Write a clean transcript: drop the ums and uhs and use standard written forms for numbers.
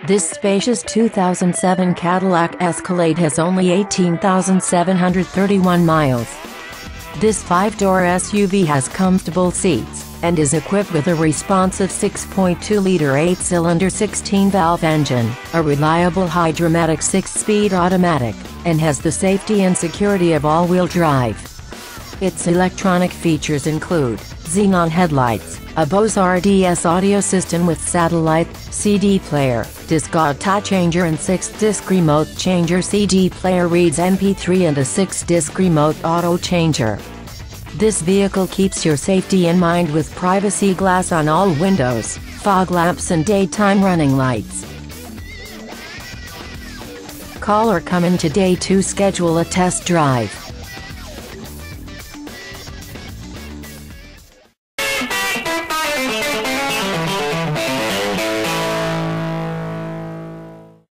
This spacious 2007 Cadillac Escalade has only 18,731 miles. This 5-door SUV has comfortable seats, and is equipped with a responsive 6.2-liter 8-cylinder 16-valve engine, a reliable high-dramatic 6-speed automatic, and has the safety and security of all-wheel drive. Its electronic features include xenon headlights, a Bose RDS audio system with satellite, CD player, disc auto changer and 6-disc remote changer. CD player reads MP3 and a 6-disc remote auto changer. This vehicle keeps your safety in mind with privacy glass on all windows, fog lamps and daytime running lights. Call or come in today to schedule a test drive.